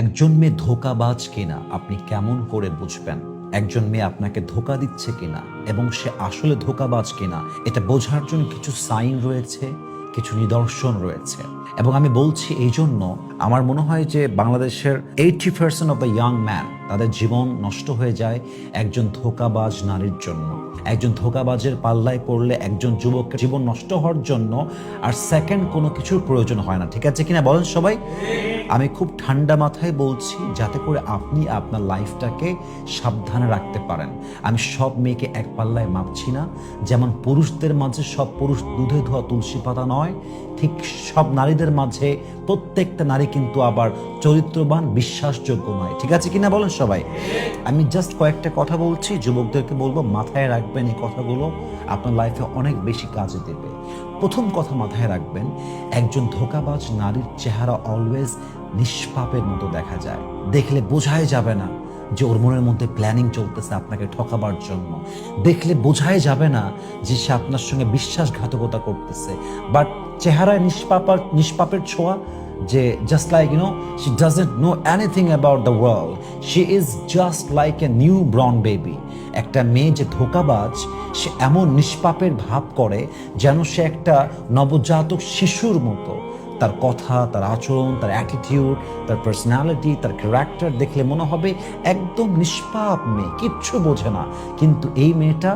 একজন মেয়ে ধোঁকাবাজ কিনা আপনি কেমন করে বুঝবেন? একজন মেয়ে আপনাকে ধোঁকা দিচ্ছে কিনা এবং সে আসলে ধোঁকাবাজ কিনা এটা বোঝার জন্য কিছু সাইন রয়েছে, কিছু নিদর্শন রয়েছে। এবং আমি বলছি এই জন্য, আমার মনে হয় যে বাংলাদেশের 80% অফ দ্য ইয়াং ম্যান তাদের জীবন নষ্ট হয়ে যায় একজন ধোঁকাবাজ নারীর জন্য। একজন ধোঁকাবাজের পাল্লায় পড়লে একজন যুবকের জীবন নষ্ট হওয়ার জন্য আর সেকেন্ড কোনো কিছুর প্রয়োজন হয় না। ঠিক আছে কিনা বলেন সবাই? আমি খুব ঠান্ডা মাথায় বলছি যাতে করে আপনি আপনার লাইফটাকে সাবধানে রাখতে পারেন। আমি সব মেয়েকে এক পাল্লায় মাপছি না। যেমন পুরুষদের মাঝে সব পুরুষ দুধে ধোয়া তুলসী পাতা নয়, ঠিক সব নারীদের মাঝে প্রত্যেকটা নারী কিন্তু আবার চরিত্রবান, বিশ্বাসযোগ্য নয়। ঠিক আছে কিনা বলেন সবাই? আমি জাস্ট কয়েকটা কথা বলছি, যুবকদেরকে বলবো মাথায় রাখবেন এই কথাগুলো, আপনার লাইফে অনেক বেশি কাজে দেবে। প্রথম কথা মাথায় রাখবেন, একজন ধোঁকাবাজ নারীর চেহারা অলওয়েজ নিষ্পাপের মতো দেখা যায়। দেখলে বোঝাই যাবে না যে ওর মনের মধ্যে প্ল্যানিং চলতেছে আপনাকে ঠকাবার জন্য। দেখলে বোঝাই যাবে না যে সে আপনার সঙ্গে বিশ্বাসঘাতকতা করতেছে। বাট চেহারায় নিষ্পাপের ছোঁয়া, যে just like she doesn't know anything about the world, she is just like a new born baby। একটা মেয়ে যে ধোঁকাবাজ, সে এমন নিষ্পাপের ভাব করে যেন সে একটা নবজাতক শিশুর মতো। তার কথা, তার আচরণ, তার অ্যাটিটিউড, তার পার্সোনালিটি, তার ক্যারেক্টার দেখলে মনে হবে একদম নিষ্পাপ মেয়ে, কিচ্ছু বোঝে না। কিন্তু এই মেয়েটা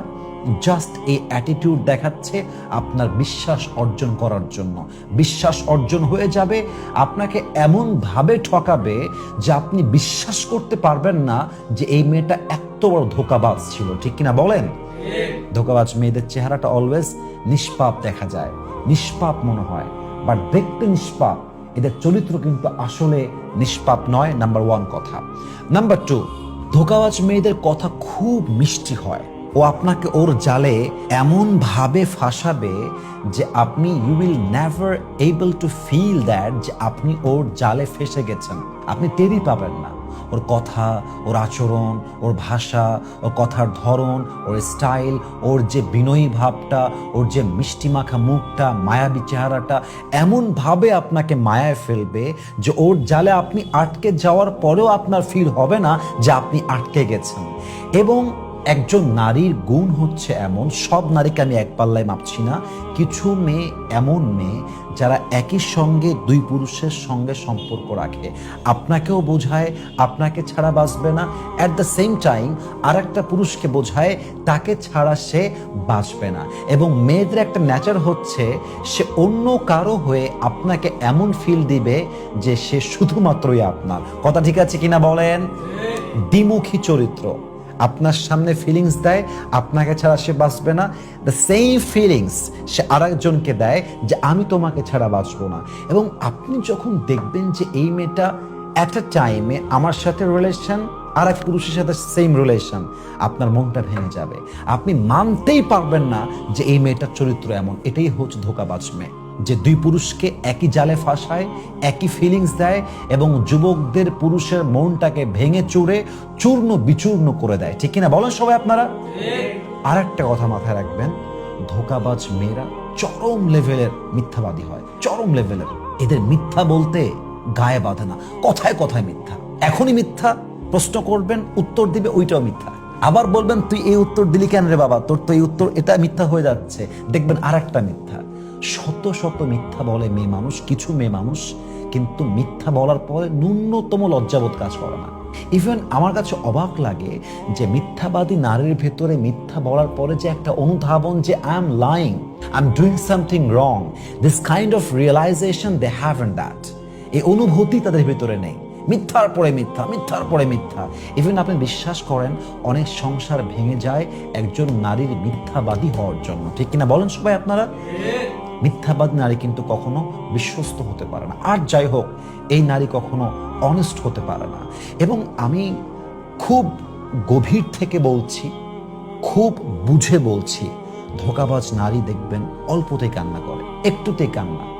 জাস্ট এই অ্যাটিটিউড দেখাচ্ছে আপনার বিশ্বাস অর্জন করার জন্য। বিশ্বাস অর্জন হয়ে যাবে, আপনাকে এমনভাবে ঠকাবে যে আপনি বিশ্বাস করতে পারবেন না যে এই মেয়েটা এত বড় ধোঁকাবাজ ছিল। ঠিক কিনা বলেন? ধোঁকাবাজ মেয়েদের চেহারাটা অলওয়েজ নিষ্পাপ দেখা যায়, নিষ্পাপ মনে হয়, বাট দেখতে নিষ্পাপ, এদের চরিত্র কিন্তু আসলে নিষ্পাপ নয়। নাম্বার ওয়ান কথা। নাম্বার টু, ধোঁকাবাজ মেয়েদের কথা খুব মিষ্টি হয়। ও আপনাকে ওর জালে এমন ভাবে ফাঁসাবে যে আপনি you will never able to feel that যে আপনি ওর জালে ফেসে গেছেন। আপনি টেরই পাবেন না। ওর কথা, ওর আচরণ, ওর ভাষা, ওর কথার ধরন, ওর স্টাইল, ওর যে বিনয়ী ভাবটা, ওর যে মিষ্টি মাখা মুখটা, মায়াবী চেহারাটা এমনভাবে আপনাকে মায়ায় ফেলবে যে ওর জালে আপনি আটকে যাওয়ার পরেও আপনার ফিল হবে না যে আপনি আটকে গেছেন। এবং একজন নারীর গুণ হচ্ছে এমন, সব নারীকে আমি এক পাল্লায় মাপছি না, কিছু মেয়ে এমন মেয়ে যারা একই সঙ্গে দুই পুরুষের সঙ্গে সম্পর্ক রাখে, আপনাকেও বোঝায় আপনাকে ছাড়া বাঁচবে না, অ্যাট দ্য সেম টাইম আর একটা পুরুষকে বোঝায় তাকে ছাড়া সে বাঁচবে না। এবং মেয়েদের একটা নেচার হচ্ছে সে অন্য কারো হয়ে আপনাকে এমন ফিল দিবে যে সে শুধুমাত্রই আপনার। কথা ঠিক আছে কিনা বলেন? দ্বিমুখী চরিত্র, আপনার সামনে ফিলিংস দেয় আপনাকে ছাড়া সে বাঁচবে না, দ্য সেম ফিলিংস সে আরেকজনকে দেয় যে আমি তোমাকে ছাড়া বাঁচবো না। এবং আপনি যখন দেখবেন যে এই মেয়েটা অ্যাট আ টাইমে আমার সাথে রিলেশন, আর এক পুরুষের সাথে সেম রিলেশন, আপনার মনটা ভেঙে যাবে। আপনি মানতেই পারবেন না যে এই মেয়েটার চরিত্র এমন। এটাই হচ্ছে ধোঁকাবাজ মেয়ে, যে দুই পুরুষকে একই জালে ফাঁসায়, একই ফিলিংস দেয় এবং যুবকদের, পুরুষের মনটাকে ভেঙে চুরে চূর্ণ বিচূর্ণ করে দেয়। ঠিক কিনা বলেন সবাই আপনারা? আর একটা কথা মাথায় রাখবেন, ধোঁকাবাজ মেয়েরা চরম লেভেলের মিথ্যাবাদী হয়, চরম লেভেলের। এদের মিথ্যা বলতে গায়ে বাঁধে না, কথায় কথায় মিথ্যা। এখনই মিথ্যা, প্রশ্ন করবেন উত্তর দিবে ওইটাও মিথ্যা। আবার বলবেন তুই এই উত্তর দিলি কেন রে বাবা, তোর তো এই উত্তর, এটা মিথ্যা হয়ে যাচ্ছে, দেখবেন আর একটা মিথ্যা। শত শত মিথ্যা বলে মেয়ে মানুষ, কিছু মেয়ে মানুষ, কিন্তু মিথ্যা বলার পরে ন্যূনতম লজ্জাবোধ কাজ করে না। ইভেন আমার কাছে অবাক লাগে যে মিথ্যাবাদী নারীর ভেতরে মিথ্যা বলার পরে যে একটা অনুধাবন যে I am lying, I am doing something wrong, this kind of realization they have in that. এই অনুভূতি তাদের ভেতরে নেই। মিথ্যার পরে মিথ্যা, মিথ্যার পরে মিথ্যা। ইভেন আপনি বিশ্বাস করেন অনেক সংসার ভেঙে যায় একজন নারীর মিথ্যাবাদী হওয়ার জন্য। ঠিক কিনা বলেন সবাই আপনারা? মিথ্যাবাদী নারী কিন্তু কখনো বিশ্বস্ত হতে পারে না। আর যাই হোক, এই নারী কখনো অনেস্ট হতে পারে না। এবং আমি খুব গভীর থেকে বলছি, খুব বুঝে বলছি, ধোঁকাবাজ নারী দেখবেন অল্পতেই কান্না করে, একটুতেই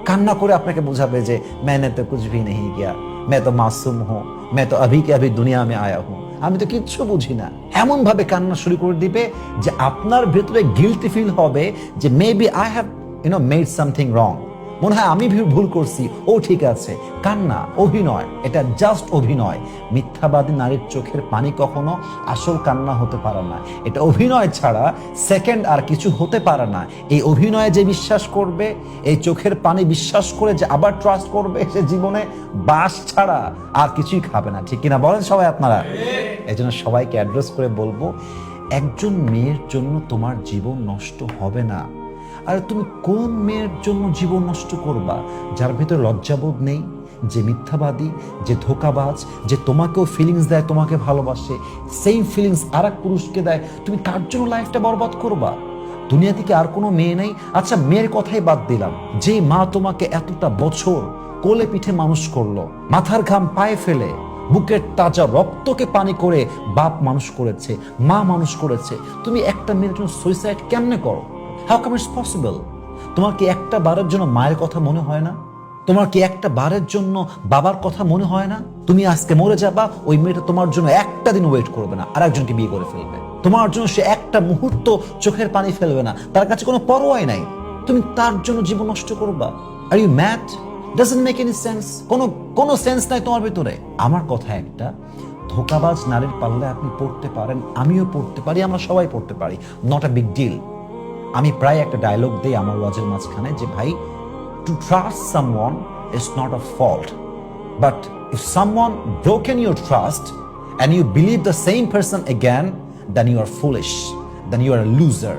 কান্না করে আপনাকে বোঝাবে যে मैंने तो कुछ भी नहीं किया, मैं तो मासूम हूँ, मैं तो अभी के अभी दुनिया में आया हूँ, আমি তো কিচ্ছু বুঝি না। এমন ভাবে কান্না শুরু করে দিবে যে আপনার ভেতরে গিল্টি ফিল হবে যে maybe I have made something wrong, মনে হয় আমি ভুল করছি, ও ঠিক আছে। কান্না অভিনয়, এটা জাস্ট অভিনয়। মিথ্যাবাদী নারীর চোখের পানি কখনো আসল কান্না হতে পারে না। এটা অভিনয় ছাড়া সেকেন্ড আর কিছু হতে পারে না। এই অভিনয়ে যে বিশ্বাস করবে, এই চোখের পানি বিশ্বাস করে যে আবার ট্রাস্ট করবে, সে জীবনে বাস ছাড়া আর কিছুই খাবে না। ঠিক কিনা বলেন সবাই আপনারা? এই জন্য সবাইকে অ্যাড্রেস করে বলবো, একজন মেয়ের জন্য তোমার জীবন নষ্ট হবে না। আর তুমি কোন মেয়ের জন্য জীবন নষ্ট করবা? যার ভিতরে লজ্জাবোধ নেই, যে মিথ্যাবাদী, যে ধোঁকাবাজ, যে তোমাকেও ফিলিংস দেয়, তোমাকে ভালোবাসে, সেম ফিলিংস আর এক পুরুষকে দেয়, তুমি তার জন্য লাইফটা বরবাদ করবা? দুনিয়া থেকে আর কোনো মেয়ে নেই? আচ্ছা, মেয়ের কথাই বাদ দিলাম, যে মা তোমাকে এতটা বছর কোলে পিঠে মানুষ করলো, মাথার ঘাম পায়ে ফেলে, বুকের তাজা রক্তকে পানি করে বাপ মানুষ করেছে, মা মানুষ করেছে, তুমি একটা মেয়ের জন্য সুইসাইড কেমনে করো? How come it's possible? তোমার কি একটা বারের জন্য মায়ের কথা মনে হয় না? তোমার কি একটা বারের জন্য বাবার কথা মনে হয় না? তুমি আজকে মরে যাবা, ওই মেয়েটা তোমার জন্য একটা দিন ওয়েট করবে না, আর একজনকে বিয়ে করে ফেলবে। তোমার জন্য সে একটা মুহূর্ত চোখের পানি ফেলবে না, তার কাছে কোনো পরোয়াই নাই। তুমি তার জন্য জীবন নষ্ট করবা? Are you mad? Doesn't make any sense. কোনো সেন্স নাই তোমার ভিতরে। আমার কথা একটা, ধোঁকাবাজ নারীর পাল্লে আপনি পড়তে পারেন, আমিও পড়তে পারি, আমরা সবাই পড়তে পারি, নট আ বিগ ডিল। আমি প্রায় একটা ডায়লগ দিই আমার ওয়াজের মাঝখানে যে, ভাই, to trust someone is not a fault, but if someone broken your trust and you believe the same person again, then you are foolish, then you are a loser.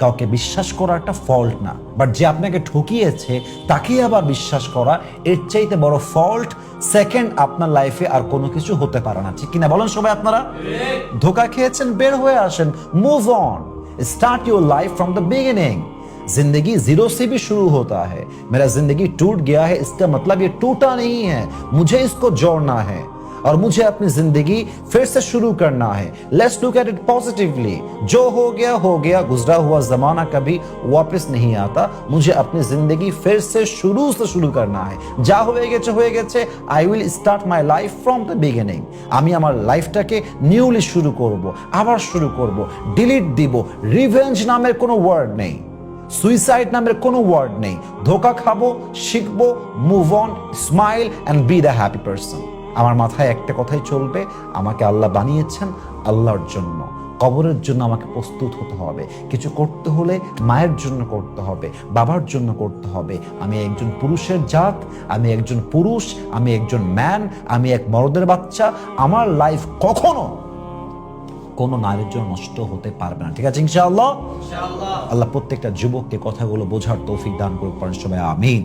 কাউকে বিশ্বাস করা একটা ফল্ট না, বাট যে আপনাকে ঠকিয়েছে তাকে আবার বিশ্বাস করা, এর চাইতে বড় ফল্ট সেকেন্ড আপনার লাইফে আর কোনো কিছু হতে পারে না। ঠিক কিনা বলেন সবাই আপনারা? ধোকা খেয়েছেন, বের হয়ে আসেন, move on, start your life from the beginning. जिंदगी जीरो से भी शुरू होता है। मेरा जिंदगी टूट गया है, इसका मतलब ये टूटा नहीं है, मुझे इसको जोड़ना है और मुझे अपनी जिंदगी फिर से शुरू करना है। Let's look at it positively. जो हो गया, गुजरा हुआ जमाना कभी वापस नहीं आता। मुझे अपनी जिंदगी फिर से शुरू करना है। যা হয়ে গেছে, I will start my life from the beginning. আমি আমার লাইফটাকে নিউলি শুরু করব, আবার শুরু করব, ডিলিট দিব। রিভেঞ্জ নামের কোনো ওয়ার্ড নেই, সুইসাইড নামের কোনো ওয়ার্ড নেই। ধোকা খাবো, শিখবো, move on, smile and B the happy person. আমার মাথায় একটা কথাই চলবে, আমাকে আল্লাহ বানিয়েছেন আল্লাহর জন্য, কবরের জন্য আমাকে প্রস্তুত হতে হবে। কিছু করতে হলে মায়ের জন্য করতে হবে, বাবার জন্য করতে হবে। আমি একজন পুরুষের জাত, আমি একজন পুরুষ, আমি একজন ম্যান, আমি এক মরদের বাচ্চা। আমার লাইফ কখনো কোনো নারীর জন্য নষ্ট হতে পারবে না। ঠিক আছে ইনশাআল্লাহ? আল্লাহ প্রত্যেকটা যুবককে কথাগুলো বোঝার তৌফিক দান করুক, সবাই আমিন।